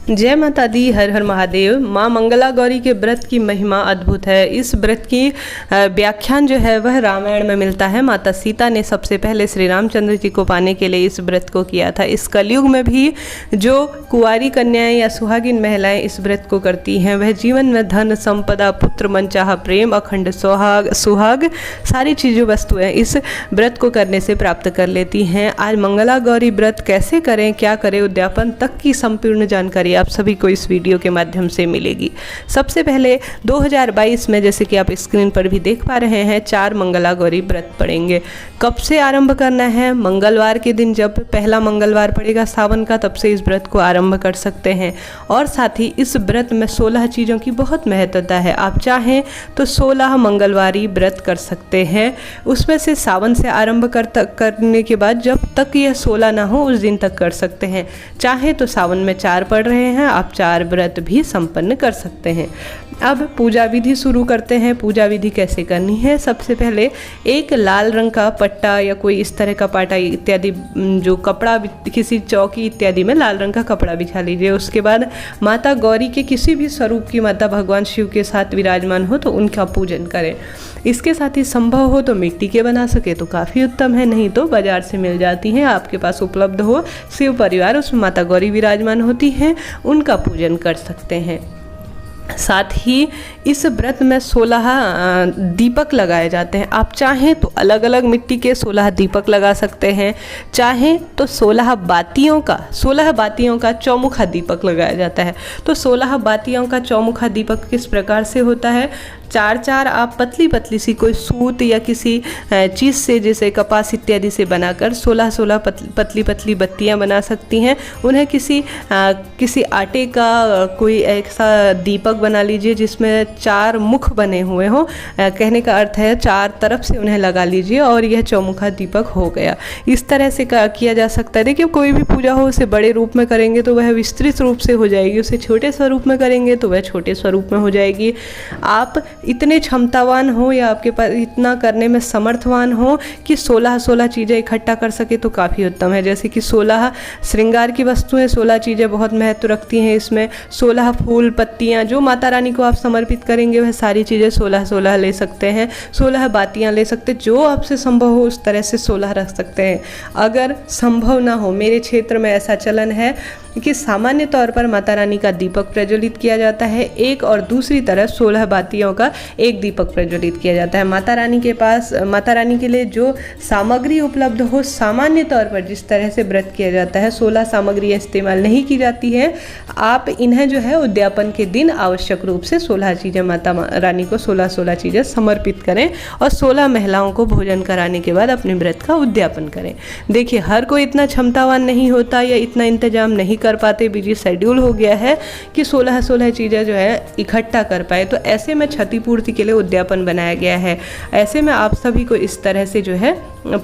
जय माता दी, हर हर महादेव। माँ मंगला गौरी के व्रत की महिमा अद्भुत है। इस व्रत की व्याख्यान जो है वह रामायण में मिलता है। माता सीता ने सबसे पहले श्री रामचंद्र जी को पाने के लिए इस व्रत को किया था। इस कलयुग में भी जो कुंवारी कन्याएं या सुहागिन महिलाएं इस व्रत को करती हैं वह जीवन में धन, संपदा, पुत्र, मनचाहा प्रेम, अखंड सुहाग सारी चीज़ों वस्तुएं इस व्रत को करने से प्राप्त कर लेती हैं। आज मंगला गौरी व्रत कैसे करें, क्या करें, उद्यापन तक की संपूर्ण जानकारी आप सभी को इस वीडियो के माध्यम से मिलेगी। सबसे पहले 2022 में, जैसे कि आप स्क्रीन पर भी देख पा रहे हैं, 4 मंगला गौरी व्रत पड़ेंगे। कब से आरंभ करना है? मंगलवार के दिन, जब पहला मंगलवार पड़ेगा सावन का, तब से इस व्रत को आरंभ कर सकते हैं। और साथ ही इस व्रत में 16 चीज़ों की बहुत महत्वता है। आप चाहें तो 16 मंगलवारी व्रत कर सकते हैं। उसमें से सावन से आरंभ करने के बाद जब तक यह 16 ना हो उस दिन तक कर सकते हैं। चाहे तो सावन में 4 पड़ रहे हैं, आप 4 व्रत भी संपन्न कर सकते हैं। अब पूजा विधि शुरू करते हैं। पूजा विधि कैसे करनी है? सबसे पहले एक लाल रंग का पट्टा या कोई इस तरह का पाटा इत्यादि, जो कपड़ा, किसी चौकी इत्यादि में लाल रंग का कपड़ा बिछा लीजिए। उसके बाद माता गौरी के किसी भी स्वरूप की माता भगवान शिव के साथ विराजमान हो तो उनका पूजन करें। इसके साथ ही संभव हो तो मिट्टी के बना सके तो काफ़ी उत्तम है, नहीं तो बाजार से मिल जाती हैं, आपके पास उपलब्ध हो। शिव परिवार उसमें माता गौरी विराजमान होती हैं, उनका पूजन कर सकते हैं। साथ ही इस व्रत में 16 दीपक लगाए जाते हैं। आप चाहें तो अलग अलग मिट्टी के 16 दीपक लगा सकते हैं, चाहें तो 16 बातियों का चौमुखा दीपक लगाया जाता है। तो 16 बातियों का चौमुखा दीपक किस प्रकार से होता है? 4-4 आप पतली पतली सी कोई सूत या किसी चीज़ से, जैसे कपास इत्यादि से बनाकर 16 पतली पतली बत्तियां बना सकती हैं। उन्हें किसी आटे का कोई ऐसा दीपक बना लीजिए जिसमें 4 मुख बने हुए हों। कहने का अर्थ है 4 तरफ से उन्हें लगा लीजिए और यह चौमुखा दीपक हो गया। इस तरह से किया जा सकता है। देखिए, कोई भी पूजा हो उसे बड़े रूप में करेंगे तो वह विस्तृत रूप से हो जाएगी, उसे छोटे स्वरूप में करेंगे तो वह छोटे स्वरूप में हो जाएगी। आप इतने क्षमतावान हो या आपके पास इतना करने में समर्थवान हो कि 16 चीज़ें इकट्ठा कर सके तो काफ़ी उत्तम है। जैसे कि 16 श्रृंगार की वस्तुएं, 16 चीज़ें बहुत महत्व रखती हैं इसमें। 16 फूल पत्तियां जो माता रानी को आप समर्पित करेंगे वह सारी चीज़ें 16 ले सकते हैं। 16 बातियां ले सकते हैं, जो आपसे संभव हो उस तरह से 16 रख सकते हैं। अगर संभव ना हो, मेरे क्षेत्र में ऐसा चलन है कि सामान्य तौर पर माता रानी का दीपक प्रज्वलित किया जाता है, एक और दूसरी तरफ 16 बातियों का एक दीपक प्रज्वलित किया जाता है। माता रानी के पास, माता रानी के लिए जो सामग्री उपलब्ध हो, सामान्य तौर पर जिस तरह से व्रत किया जाता है 16 सामग्रियाँ इस्तेमाल नहीं की जाती है। आप इन्हें जो है उद्यापन के दिन आवश्यक रूप से 16 चीज़ें माता रानी को 16 चीज़ें समर्पित करें और 16 महिलाओं को भोजन कराने के बाद अपने व्रत का उद्यापन करें। देखिए, हर कोई इतना क्षमतावान नहीं होता या इतना इंतजाम नहीं कर पाते, बिजी शेड्यूल हो गया है कि 16 चीज़ें जो है इकट्ठा कर पाए। तो ऐसे में क्षतिपूर्ति के लिए उद्यापन बनाया गया है। ऐसे में आप सभी को इस तरह से जो है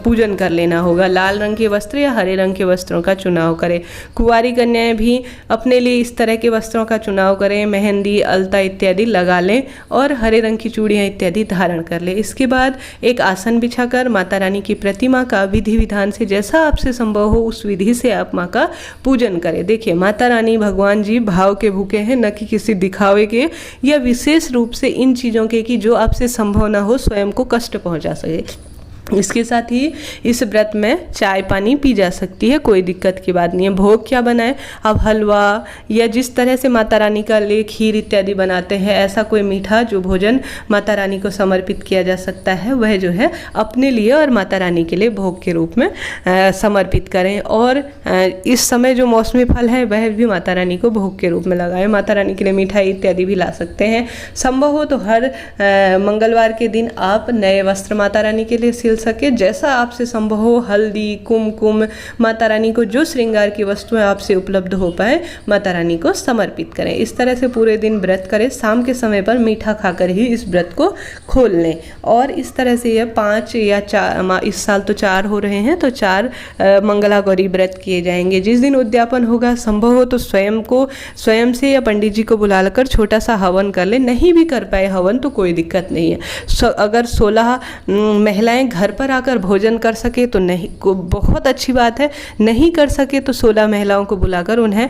पूजन कर लेना होगा। लाल रंग के वस्त्र या हरे रंग के वस्त्रों का चुनाव करें। कुंवारी कन्याएं भी अपने लिए इस तरह के वस्त्रों का चुनाव करें, मेहंदी, अलता इत्यादि लगा लें और हरे रंग की चूड़ियाँ इत्यादि धारण कर लें। इसके बाद एक आसन बिछाकर माता रानी की प्रतिमा का विधि विधान से, जैसा आपसे संभव हो उस विधि से आप माँ का पूजन करें। देखिए, माता रानी, भगवान जी भाव के भूखे हैं, न कि किसी दिखावे के या विशेष रूप से इन चीज़ों के कि जो आपसे संभव ना हो, स्वयं को कष्ट पहुंचा सके। इसके साथ ही इस व्रत में चाय पानी पी जा सकती है, कोई दिक्कत की बात नहीं है। भोग क्या बनाए? अब हलवा या जिस तरह से माता रानी का लिए खीर इत्यादि बनाते हैं, ऐसा कोई मीठा जो भोजन माता रानी को समर्पित किया जा सकता है वह जो है अपने लिए और माता रानी के लिए भोग के रूप में समर्पित करें। और इस समय जो मौसमी फल है वह भी माता रानी को भोग के रूप में लगाएं। माता रानी के लिए मिठाई इत्यादि भी ला सकते हैं। संभव हो तो हर मंगलवार के दिन आप नए वस्त्र माता रानी के लिए सिल सके, जैसा आपसे संभव हो। हल्दी, कुमकुम, माता रानी को जो श्रृंगार की वस्तुएं आपसे उपलब्ध हो पाए माता रानी को समर्पित करें। इस तरह से पूरे दिन व्रत करें। शाम के समय पर मीठा खाकर ही इस व्रत को खोल लें। और इस तरह से यह 5 या 4, इस साल तो 4 हो रहे हैं, तो 4 मंगला गौरी व्रत किए जाएंगे। जिस दिन उद्यापन होगा, संभव हो तो स्वयं से या पंडित जी को बुलाकर छोटा सा हवन कर ले। नहीं भी कर पाए हवन तो कोई दिक्कत नहीं है। अगर 16 महिलाएं घर घर पर आकर भोजन कर सके तो नहीं, बहुत अच्छी बात है। नहीं कर सके तो 16 महिलाओं को बुलाकर उन्हें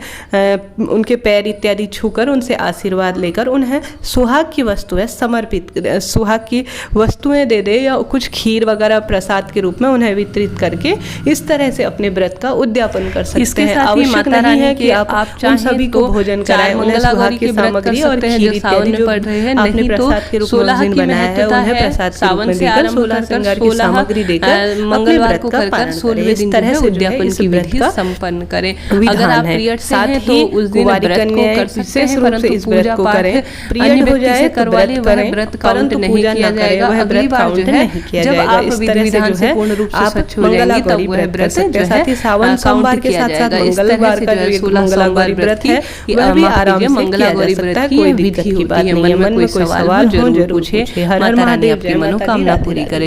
उनके पैर इत्यादि छूकर उनसे आशीर्वाद लेकर उन्हें सुहाग की वस्तुएं समर्पित, सुहाग की वस्तुएं दे दे या कुछ खीर वगैरह प्रसाद के रूप में उन्हें वितरित करके इस तरह से अपने व्रत का उद्यापन कर सकते हैं। आवश्यक नहीं है कि आप उन सभी को भोजन कराएं, उन्हें सुहाग की सामग्री और खीर इत्यादि जो आपने प्रसाद के रूप में उस दिन बनाया है उन्हें प्रसाद के रूप में देकर 16 श्रृंगार की सामग्री देकर मंगलवार को कर 16वें दिन तरह से उद्यापन की विधि संपन्न करें। अगर आप पीरियड से हैं तो उस दिन व्रत को कर सकते हैं, परंतु इस व्रत को करें। पीरियड हो जाए तो व्रत करें, व्रत काउंट नहीं किया जाएगा। वह व्रत काउंट नहीं किया जाएगा। इस तरह से जो है पूर्ण रूप से स्वच्छ हो जाएंगी तब वह व्रत जो है साथ ही सावन सोमवार के साथ साथ मंगलवार का जो 16 सोमवार व्रत है वह भी आराम से किया जा सकता है। कोई दिक्कत की बात नहीं है। मन में कोई सवाल हो जरूर पूछे। हर हर महादेव, आपकी मनोकामना पूरी करे।